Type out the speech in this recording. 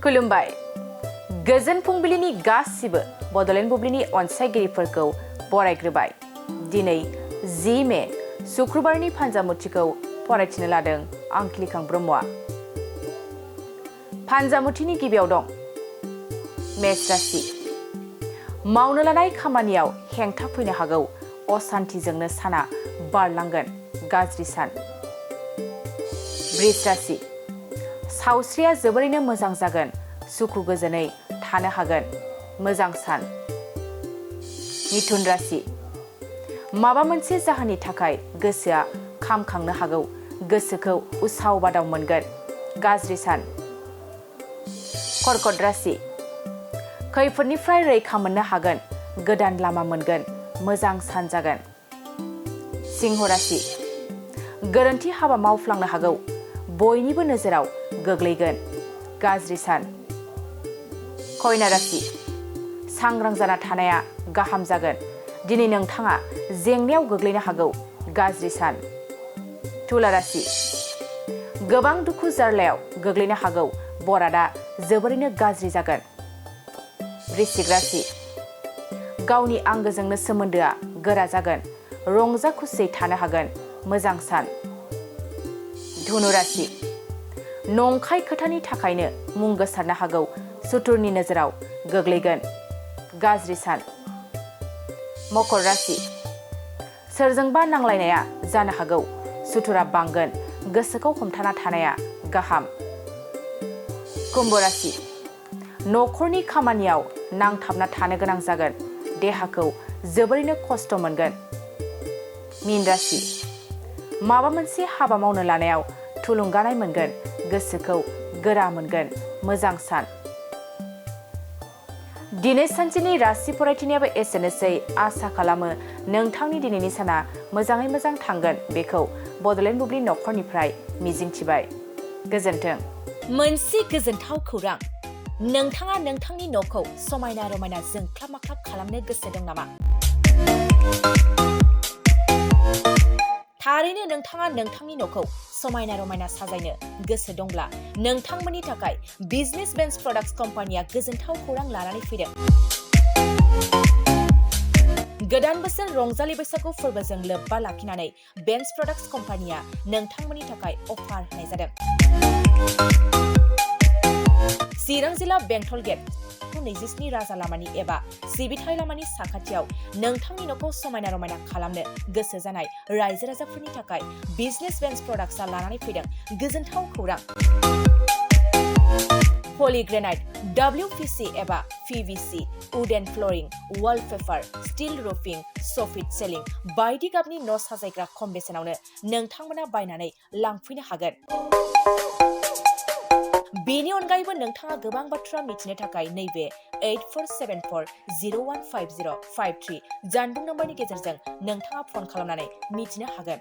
खुलुमबाय गोजोन फुंबिलिनि गासिबो बडलेण्ड बुब्लिनि अनसायगिरिफोरखौ बरायग्रोबाय। दिनै 10 मे शुक्रबारनि फानजामुथिखौ फरायथिनो लादों आं खिलिखां ब्रह्मआ। फानजामुथिनि गिबियाव दं मेष राशि। मावनो लानाय खामानियाव हेंथा फैनो हागौ, असान्थिजोंनो साना बारलांगोन, गाज्रि सान। वृष राशि। सावस्रिया जोबोरैनो मोजां जागोन, सुखु गोजोनै थानो हागोन, मोजां सान। मिथुन राशि। माबा मोनसे जाहोननि थाखाय गोसोआ खामखांनो हागौ, गोसोखौ उसाव बादाव मोनगोन, गाज्रि सान। कर्कट राशि। खैफोदनिफ्राय रैखा मोननो हागोन, गोदान लामा मोनगोन, मोजां सान जागोन। सिंह राशि। गोरोन्थि हाबा मावफ्लांनो हागौ, बयनिबो नोजोराव गोग्लैगोन, गाज्रि सान। कन्या राशि। सांग्रां जाना थानाया गाहाम जागोन, दिनै नोंथाङा जेंनायाव गोग्लैनो हागौ, गाज्रि सान। तुला राशि। गोबां दुखु जारलायाव गोग्लैनो हागौ, बरादा जोबोरैनो गाज्रि जागोन। वृश्चिक राशि। गावनि आंगोजोंनो सोमोन्दोआ गोरा जागोन, रंजा खुसियै थानो हागोन, मोजां सान। धनु राशि। नंखाय खोथानि थाखायनो मुं गोसारनो हागौ, सुथुरनि नोजोराव गोग्लैगोन, गाज्रि सान। मकर राशि। सोरजोंबा नांलायनाया जानो हागौ, सुथुरा बांगोन, गोसोखौ हमथाना थानाया गाहाम। कुम्भ राशि। नखरनि खामानियाव नांथाबना थानो गोनां जागोन, देहाखौ जोबोरैनो खस्थ' मोनगोन। मीन राशि। माबा मोनसे हाबा मावनो लानायाव थुलुंगानाय मोनगोन, गोसोखौ गोरा मोनगोन, मोजां सान। दिनै सानसेनि राशि फरायथिनायाबो एसेनोसै। आसा खालामो नोंथांनि दिनैनि साना मोजाङै मोजां थांगोन, बेखौ बडलेण्ड बुब्लि नखरनिफ्राय मिजिंथिबाय। गोजोन्थों। मोनसे गोजोनथाव खौरां। नोंथाङा नोंथांनि न'खौ समायना रमायना जोंख्लाब माख्लाब खालामनो गोसो दं नामा? थारैनो नोंथाङा नोंथांनि न'खौ समायना रमायना साजायनो गोसो दंब्ला नोंथांमोननि थाखाय बिजनेस बेन्स प्रडाक्ट्स कम्पानिया गोजोनथाव खौरां लानानै फैदों। गोदान बोसोर रंजालि बैसागु फोरबोजों लोब्बा लाखिनानै बेन्स प्रडाक्ट्स कम्पानिया नोंथांमोननि थाखाय अफार होनाय जादों। चिरां जिल्ला बेंटल गेट 27 राजा लामानि एबा सिबिथाय लामानि साखाथियाव नोंथांनि न'खौ समायना रमायना खालामनो गोसो जानाय रायजो राजाफोरनि थाखाय बिजनेस बेन्स प्रडाक्ट्सआ लानानै फैदों गोजोनथाव खौरां। पलिग्रेनाइट, WPC एबा PVC, wooden flooring, wallpaper, steel roofing, soffit ceiling बायदि गाबनि न' साजायग्रा खम बेसेनावनो नोंथांमोना बायनानै लांफैनो हागोन। बेनि अनगायैबो नोंथाङा गोबां बाथ्रा मिथिनो थाखाय नैबे 8474015053 जानबुं नम्बरनि गेजेरजों नोंथाङा फन खालामनानै मिथिनो हागोन।